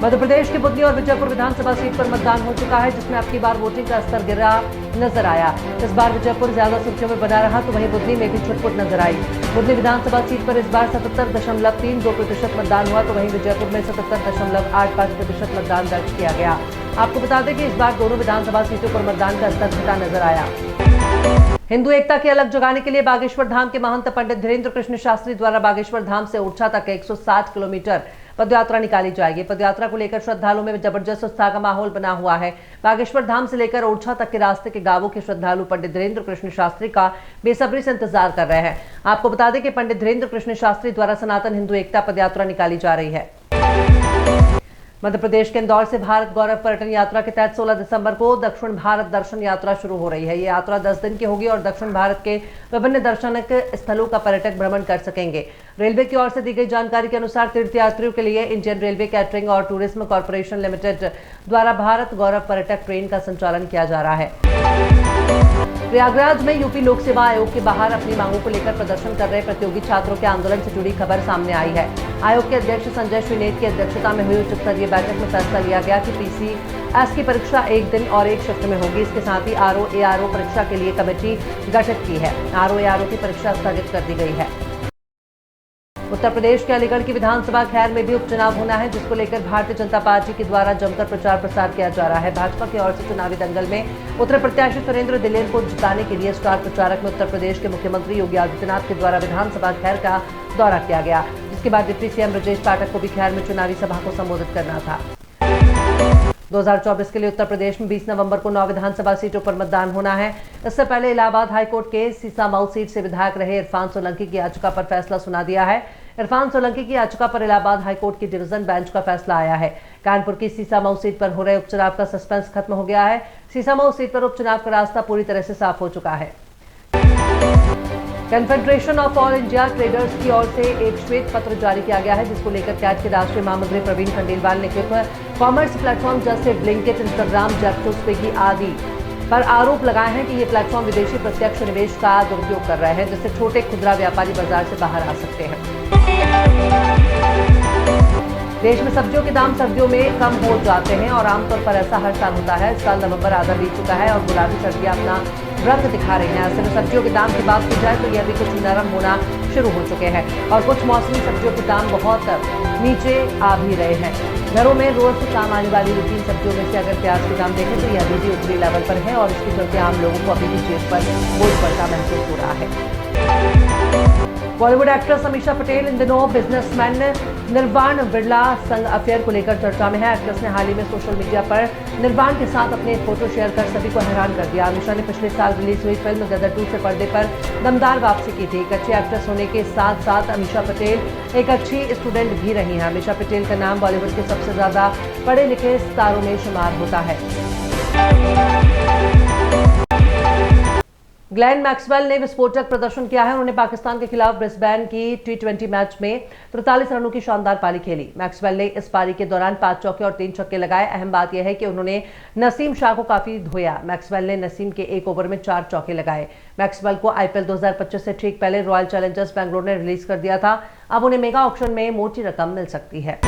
मध्य प्रदेश की बुधनी और विजयपुर विधानसभा सीट पर मतदान हो चुका है, जिसमें अब की बार वोटिंग का स्तर गिरा नजर आया। इस बार विजयपुर ज्यादा सुर्खियों में बना रहा, तो वहीं बुधनी में भी छुटपुट नजर आई। बुधनी विधानसभा सीट पर इस बार 77.32% मतदान हुआ, तो वहीं विजयपुर में 77.85% मतदान दर्ज किया गया। आपको बता दें कि इस बार दोनों विधानसभा सीटों पर मतदान का स्तर घटा नजर आया। हिंदू एकता की अलग जगाने के लिए बागेश्वर धाम के महंत पंडित धीरेन्द्र कृष्ण शास्त्री द्वारा बागेश्वर धाम से ओरछा तक 160 किलोमीटर पदयात्रा निकाली जाएगी। पदयात्रा को लेकर श्रद्धालुओं में जबरदस्त उत्साह का माहौल बना हुआ है। बागेश्वर धाम से लेकर ओरछा तक के रास्ते के गांवों के श्रद्धालु पंडित धीरेन्द्र कृष्ण शास्त्री का बेसब्री से इंतजार कर रहे हैं। आपको बता दें कि पंडित धीरेन्द्र कृष्ण शास्त्री द्वारा सनातन हिंदू एकता पदयात्रा निकाली जा रही है। मध्य प्रदेश के इंदौर से भारत गौरव पर्यटन यात्रा के तहत 16 दिसंबर को दक्षिण भारत दर्शन यात्रा शुरू हो रही है। ये यात्रा 10 दिन की होगी और दक्षिण भारत के विभिन्न दर्शनिक स्थलों का पर्यटक भ्रमण कर सकेंगे। रेलवे की ओर से दी गई जानकारी के अनुसार तीर्थयात्रियों के लिए इंडियन रेलवे कैटरिंग और टूरिज्म कॉर्पोरेशन लिमिटेड द्वारा भारत गौरव पर्यटक ट्रेन का संचालन किया जा रहा है। प्रयागराज में यूपी लोक सेवा आयोग के बाहर अपनी मांगों को लेकर प्रदर्शन कर रहे प्रतियोगी छात्रों के आंदोलन से जुड़ी खबर सामने आई है। आयोग के अध्यक्ष संजय श्रीनेत की अध्यक्षता में हुई उच्च स्तरीय बैठक में फैसला लिया गया कि पीसीएस की परीक्षा एक दिन और एक शिफ्ट में होगी। इसके साथ ही आरओ परीक्षा के लिए कमेटी गठित की है। आरओ की परीक्षा स्थगित कर दी गई है। उत्तर प्रदेश के अलीगढ़ की विधानसभा खैर में भी उपचुनाव होना है, जिसको लेकर भारतीय जनता पार्टी के द्वारा जमकर प्रचार प्रसार किया जा रहा है। भाजपा की ओर से चुनावी दंगल में उतरे प्रत्याशी सुरेंद्र दिलेर को जिताने के लिए स्टार प्रचारक में उत्तर प्रदेश के मुख्यमंत्री योगी आदित्यनाथ के द्वारा विधानसभा खैर का दौरा किया गया, जिसके बाद डिप्टी सीएम ब्रजेश पाठक को भी खैर में चुनावी सभा को संबोधित करना था। 2024 के लिए उत्तर प्रदेश में 20 नवंबर को 9 विधानसभा सीटों पर मतदान होना है। इससे पहले इलाहाबाद हाईकोर्ट के सीसामऊ सीट से विधायक रहे इरफान सोलंकी की याचिका पर फैसला सुना दिया है। इरफान सोलंकी की याचिका पर इलाहाबाद हाईकोर्ट की डिवीजन बेंच का फैसला आया है। कानपुर की सीसामऊ सीट पर हो रहे उपचुनाव का सस्पेंस खत्म हो गया है। सीसामऊ सीट पर उपचुनाव का रास्ता पूरी तरह से साफ हो चुका है। Confederation of all India traders की ओर से एक श्वेत पत्र जारी किया गया है, जिसको लेकर कैट के राष्ट्रीय महामंत्री प्रवीण खंडेलवाल ने कॉमर्स प्लेटफॉर्म जैसे ब्लिंकिट, इंस्टाग्राम, जेप्टो, स्विगी आदि पर आरोप लगाए हैं कि ये प्लेटफॉर्म विदेशी प्रत्यक्ष निवेश का दुरुपयोग कर रहे हैं, जिससे छोटे खुदरा व्यापारी बाजार से बाहर आ सकते हैं। देश में सब्जियों के दाम सर्दियों में कम हो जाते हैं और आमतौर पर ऐसा हर साल होता है। इस साल नवंबर आधा बीत चुका है और गुलाबी सर्दियां अपना रंग दिखा रही हैं। ऐसे में सब्जियों के दाम की बात की जाए तो यह भी कुछ नरम होना शुरू हो चुके हैं और कुछ मौसमी सब्जियों के दाम बहुत नीचे आ भी रहे हैं। घरों में रोज से काम आने वाली रूटीन सब्जियों में से अगर प्याज के दाम देखें तो यह अभी भी ऊपरी लेवल पर है और इसके चलते आम लोगों को अभी भी जेब पर बोझ पड़ता महसूस हो रहा है। बॉलीवुड एक्ट्रेस अमीषा पटेल इन दिनों बिजनेसमैन निर्वाण बिरला संग अफेयर को लेकर चर्चा में है। एक्ट्रेस ने हाल ही में सोशल मीडिया पर निर्वाण के साथ अपने फोटो शेयर कर सभी को हैरान कर दिया। अमीषा ने पिछले साल रिलीज हुई फिल्म गदर 2 से पर्दे पर दमदार वापसी की थी। एक अच्छी एक्ट्रेस होने के साथ साथ अमीषा पटेल एक अच्छी स्टूडेंट भी रही हैं। अमीषा पटेल का नाम बॉलीवुड के सबसे ज्यादा पढ़े लिखे सितारों में शुमार होता है। ग्लेन मैक्सवेल ने विस्फोटक प्रदर्शन किया है। उन्होंने पाकिस्तान के खिलाफ ब्रिस्बेन की T20 मैच में 43 रनों की शानदार पारी खेली। मैक्सवेल ने इस पारी के दौरान 5 चौके और 3 छक्के लगाए। अहम बात यह है कि उन्होंने नसीम शाह को काफी धोया। मैक्सवेल ने नसीम के एक ओवर में 4 चौके लगाए। मैक्सवेल को IPL 2025 से ठीक पहले रॉयल चैलेंजर्स बेंगलोर ने रिलीज कर दिया था। अब उन्हें मेगा ऑक्शन में मोटी रकम मिल सकती है।